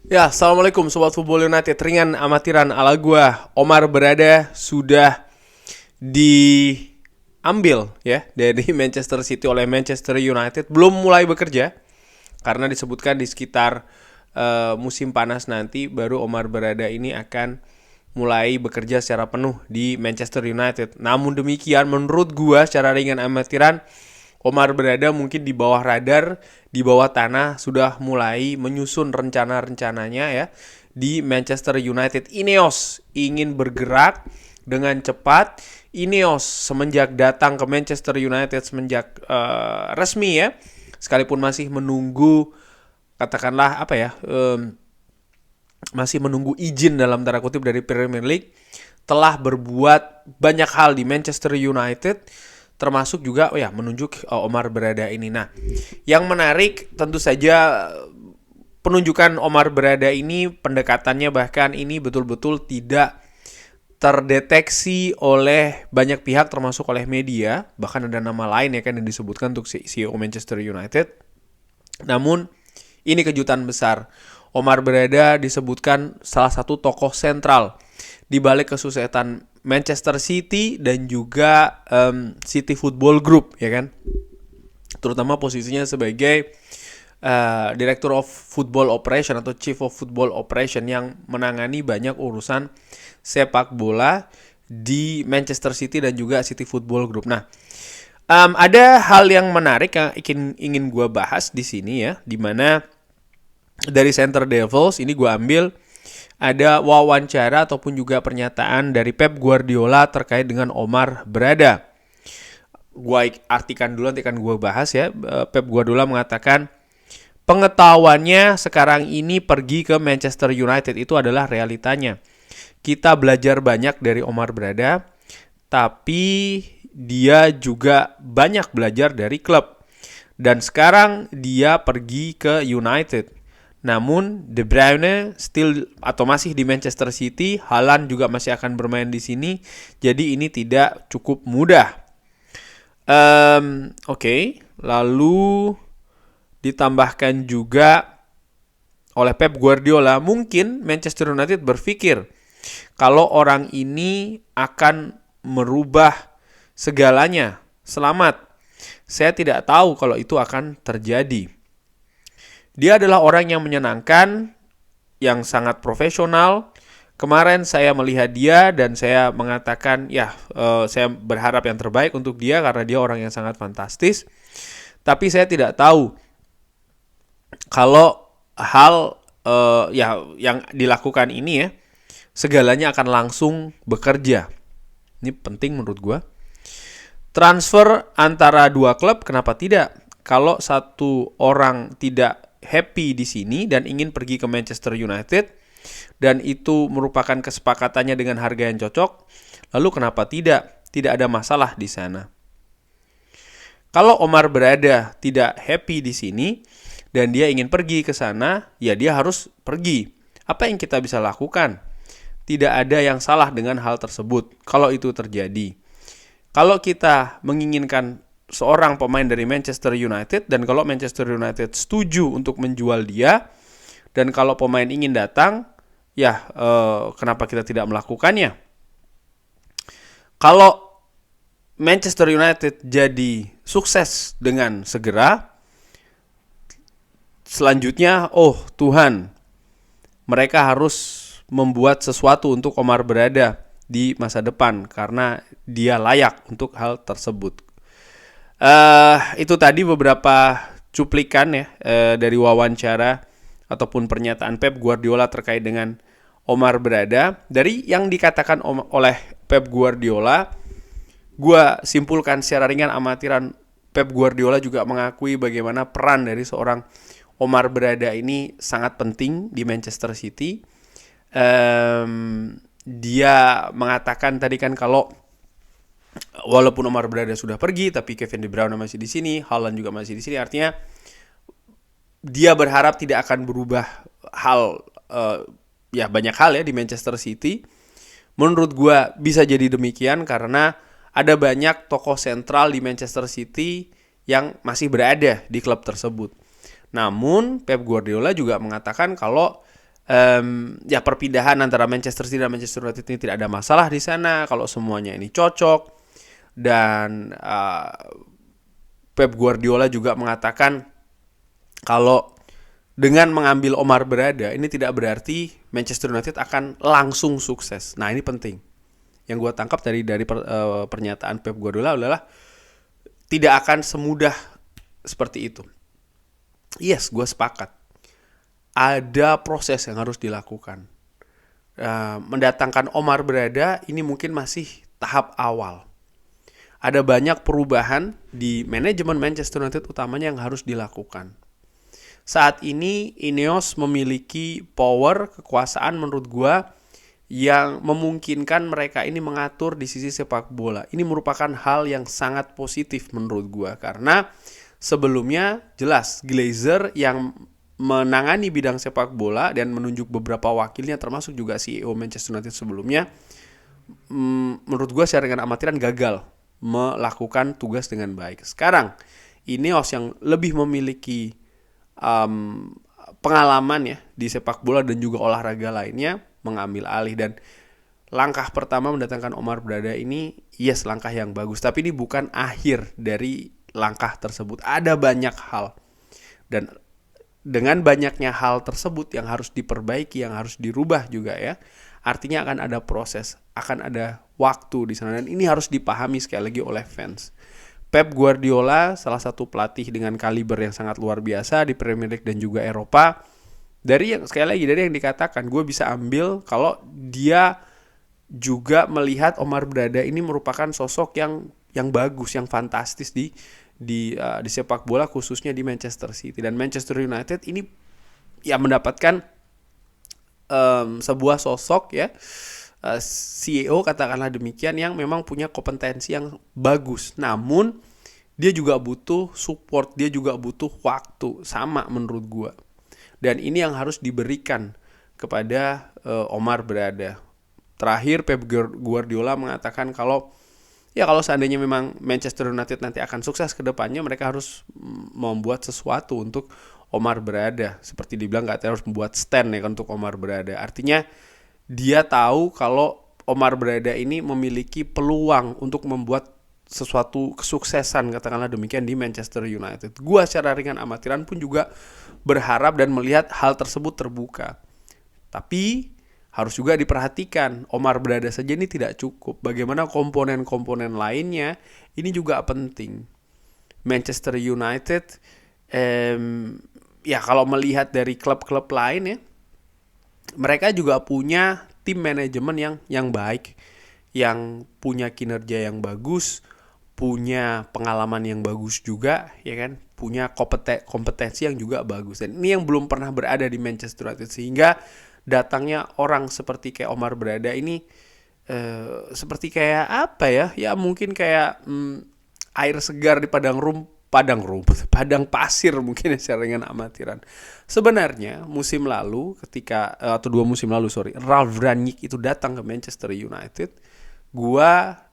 Ya, Assalamualaikum Sobat Football United. Ringan amatiran ala gua, Omar Berada sudah diambil ya dari Manchester City oleh Manchester United. Belum mulai bekerja karena disebutkan di sekitar musim panas nanti baru Omar Berada ini akan mulai bekerja secara penuh di Manchester United. Namun demikian menurut gua secara ringan amatiran, Omar Berada mungkin di bawah radar, di bawah tanah sudah mulai menyusun rencana-rencananya ya di Manchester United. Ineos ingin bergerak dengan cepat. Ineos semenjak datang ke Manchester United semenjak resmi ya, sekalipun masih menunggu katakanlah apa ya, masih menunggu izin dalam tanda kutip dari Premier League, telah berbuat banyak hal di Manchester United, termasuk juga menunjuk Omar Berada ini. Nah, yang menarik tentu saja penunjukan Omar Berada ini, pendekatannya bahkan ini betul-betul tidak terdeteksi oleh banyak pihak termasuk oleh media, bahkan ada nama lain ya kan yang disebutkan untuk CEO Manchester United. Namun ini kejutan besar. Omar Berada disebutkan salah satu tokoh sentral di balik kesuksesan Manchester City dan juga City Football Group ya kan. Terutama posisinya sebagai Director of Football Operation atau Chief of Football Operation yang menangani banyak urusan sepak bola di Manchester City dan juga City Football Group. Nah, ada hal yang menarik yang ingin gue bahas di sini ya, dimana dari Center Devils ini gue ambil ada wawancara ataupun juga pernyataan dari Pep Guardiola terkait dengan Omar Berada. Gue artikan dulu, nanti akan gue bahas ya. Pep Guardiola mengatakan pengetahuannya sekarang ini pergi ke Manchester United itu adalah realitanya. Kita belajar banyak dari Omar Berada, tapi dia juga banyak belajar dari klub. Dan sekarang dia pergi ke United. Namun De Bruyne masih di Manchester City, Haaland juga masih akan bermain di sini. Jadi ini tidak cukup mudah. Oke. Lalu ditambahkan juga oleh Pep Guardiola, mungkin Manchester United berpikir kalau orang ini akan merubah segalanya. Selamat. Saya tidak tahu kalau itu akan terjadi. Dia adalah orang yang menyenangkan, yang sangat profesional. Kemarin saya melihat dia dan saya mengatakan, saya berharap yang terbaik untuk dia karena dia orang yang sangat fantastis. Tapi saya tidak tahu kalau hal yang dilakukan ini ya, segalanya akan langsung bekerja. Ini penting menurut gue. Transfer antara dua klub, kenapa tidak? Kalau satu orang tidak happy di sini dan ingin pergi ke Manchester United dan itu merupakan kesepakatannya dengan harga yang cocok, lalu kenapa tidak? Tidak ada masalah di sana. Kalau Omar Berada tidak happy di sini dan dia ingin pergi ke sana, ya dia harus pergi. Apa yang kita bisa lakukan? Tidak ada yang salah dengan hal tersebut kalau itu terjadi. Kalau kita menginginkan seorang pemain dari Manchester United dan kalau Manchester United setuju untuk menjual dia dan kalau pemain ingin datang, kenapa kita tidak melakukannya? Kalau Manchester United jadi sukses dengan segera, selanjutnya, Tuhan, mereka harus membuat sesuatu untuk Omar Berada di masa depan karena dia layak untuk hal tersebut. Itu tadi beberapa cuplikan ya dari wawancara ataupun pernyataan Pep Guardiola terkait dengan Omar Berada. Dari yang dikatakan oleh Pep Guardiola, gue simpulkan secara ringan amatiran, Pep Guardiola juga mengakui bagaimana peran dari seorang Omar Berada ini sangat penting di Manchester City. Dia mengatakan tadi kan kalau walaupun Omar Berada sudah pergi, tapi Kevin De Bruyne masih di sini, Haaland juga masih di sini. Artinya dia berharap tidak akan berubah banyak hal ya di Manchester City. Menurut gue bisa jadi demikian karena ada banyak tokoh sentral di Manchester City yang masih berada di klub tersebut. Namun Pep Guardiola juga mengatakan kalau Ya perpindahan antara Manchester City dan Manchester United ini tidak ada masalah di sana kalau semuanya ini cocok. Dan Pep Guardiola juga mengatakan kalau dengan mengambil Omar Berada ini tidak berarti Manchester United akan langsung sukses. Nah ini penting. Yang gue tangkap dari pernyataan Pep Guardiola adalah tidak akan semudah seperti itu. Yes, gue sepakat. Ada proses yang harus dilakukan. Mendatangkan Omar Berada ini mungkin masih tahap awal. Ada banyak perubahan di manajemen Manchester United utamanya yang harus dilakukan. Saat ini Ineos memiliki power, kekuasaan menurut gua yang memungkinkan mereka ini mengatur di sisi sepak bola. Ini merupakan hal yang sangat positif menurut gua karena sebelumnya jelas Glazer yang menangani bidang sepak bola dan menunjuk beberapa wakilnya termasuk juga CEO Manchester United sebelumnya, menurut gua secara dengan amatiran gagal melakukan tugas dengan baik. Sekarang Ineos yang lebih memiliki pengalaman ya di sepak bola dan juga olahraga lainnya mengambil alih, dan langkah pertama mendatangkan Omar Berada ini yes langkah yang bagus, tapi ini bukan akhir dari langkah tersebut. Ada banyak hal, dan dengan banyaknya hal tersebut yang harus diperbaiki, yang harus dirubah juga ya, artinya akan ada proses, akan ada waktu di sana, dan ini harus dipahami sekali lagi oleh fans. Pep Guardiola salah satu pelatih dengan kaliber yang sangat luar biasa di Premier League dan juga Eropa. Dari yang sekali lagi dari yang dikatakan, gue bisa ambil kalau dia juga melihat Omar Berada ini merupakan sosok yang bagus, yang fantastis di sepak bola khususnya di Manchester City, dan Manchester United ini ya mendapatkan sebuah sosok ya, CEO katakanlah demikian, yang memang punya kompetensi yang bagus. Namun dia juga butuh support, dia juga butuh waktu sama menurut gua. Dan ini yang harus diberikan kepada Omar Berada. Terakhir Pep Guardiola mengatakan kalau seandainya memang Manchester United nanti akan sukses ke depannya, mereka harus membuat sesuatu untuk Omar Berada. Seperti dibilang, katanya harus membuat stand ya untuk Omar Berada. Artinya dia tahu kalau Omar Berada ini memiliki peluang untuk membuat sesuatu kesuksesan, katakanlah demikian, di Manchester United. Gua secara ringan amatiran pun juga berharap dan melihat hal tersebut terbuka. Tapi harus juga diperhatikan, Omar Berada saja ini tidak cukup. Bagaimana komponen-komponen lainnya ini juga penting. Manchester United ya kalau melihat dari klub-klub lain ya, mereka juga punya tim manajemen yang baik, yang punya kinerja yang bagus, punya pengalaman yang bagus juga, ya kan, punya kompetensi yang juga bagus. Dan ini yang belum pernah berada di Manchester United, sehingga datangnya orang seperti kayak Omar Berada ini seperti kayak apa ya? Ya mungkin kayak air segar di padang pasir mungkin ya secara dengan amatiran. Sebenarnya musim lalu atau 2 musim lalu Ralf Rangnick itu datang ke Manchester United.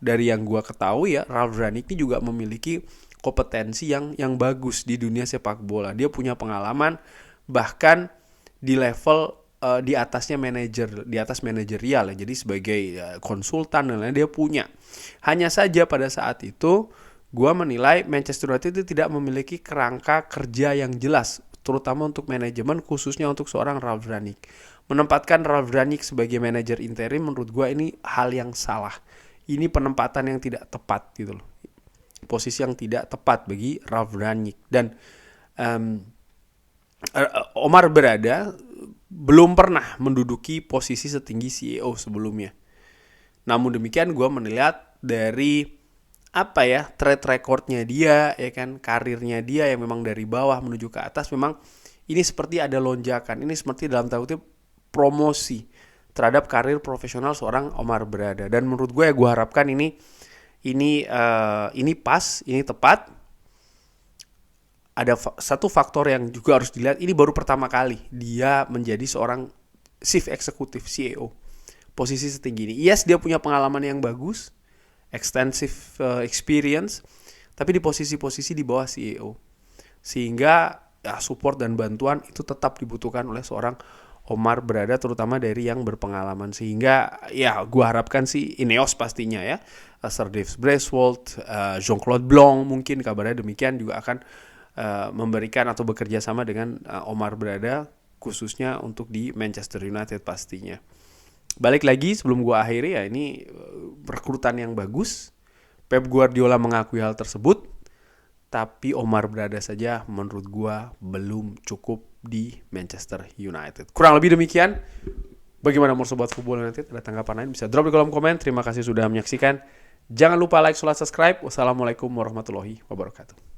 Dari yang gua ketahui ya, Ralf Rangnick ini juga memiliki kompetensi yang bagus di dunia sepak bola. Dia punya pengalaman bahkan di level di atasnya manajer, di atas manajerial ya. Jadi sebagai konsultan dan lain-lain dia punya. Hanya saja pada saat itu gua menilai Manchester United itu tidak memiliki kerangka kerja yang jelas, terutama untuk manajemen, khususnya untuk seorang Ralf Rangnick. Menempatkan Ralf Rangnick sebagai manajer interim menurut gua ini hal yang salah. Ini penempatan yang tidak tepat gitu loh. Posisi yang tidak tepat bagi Ralf Rangnick. Dan Omar Berada belum pernah menduduki posisi setinggi CEO sebelumnya. Namun demikian gue melihat dari track recordnya dia, ya kan, karirnya dia yang memang dari bawah menuju ke atas, memang ini seperti ada lonjakan. Ini seperti dalam tanda kutip promosi terhadap karir profesional seorang Omar Berada. Dan menurut gue gue harapkan ini pas, ini tepat. Ada satu faktor yang juga harus dilihat, ini baru pertama kali dia menjadi seorang chief executive, CEO, posisi setinggi ini. Yes, dia punya pengalaman yang bagus, extensive experience, tapi di posisi-posisi di bawah CEO, sehingga support dan bantuan itu tetap dibutuhkan oleh seorang Omar Berada, terutama dari yang berpengalaman. Sehingga ya gue harapkan sih Ineos pastinya ya, Sir Dave Bracewold, Jean-Claude Blanc mungkin kabarnya demikian juga akan memberikan atau bekerja sama dengan Omar Berada, khususnya untuk di Manchester United pastinya. Balik lagi sebelum gue akhiri ya, ini rekrutan yang bagus. Pep Guardiola mengakui hal tersebut, tapi Omar Berada saja menurut gue belum cukup di Manchester United. Kurang lebih demikian. Bagaimana menurut Sobat Football United? Ada tanggapan lain? Bisa drop di kolom komen. Terima kasih sudah menyaksikan. Jangan lupa like, subscribe. Wassalamualaikum warahmatullahi wabarakatuh.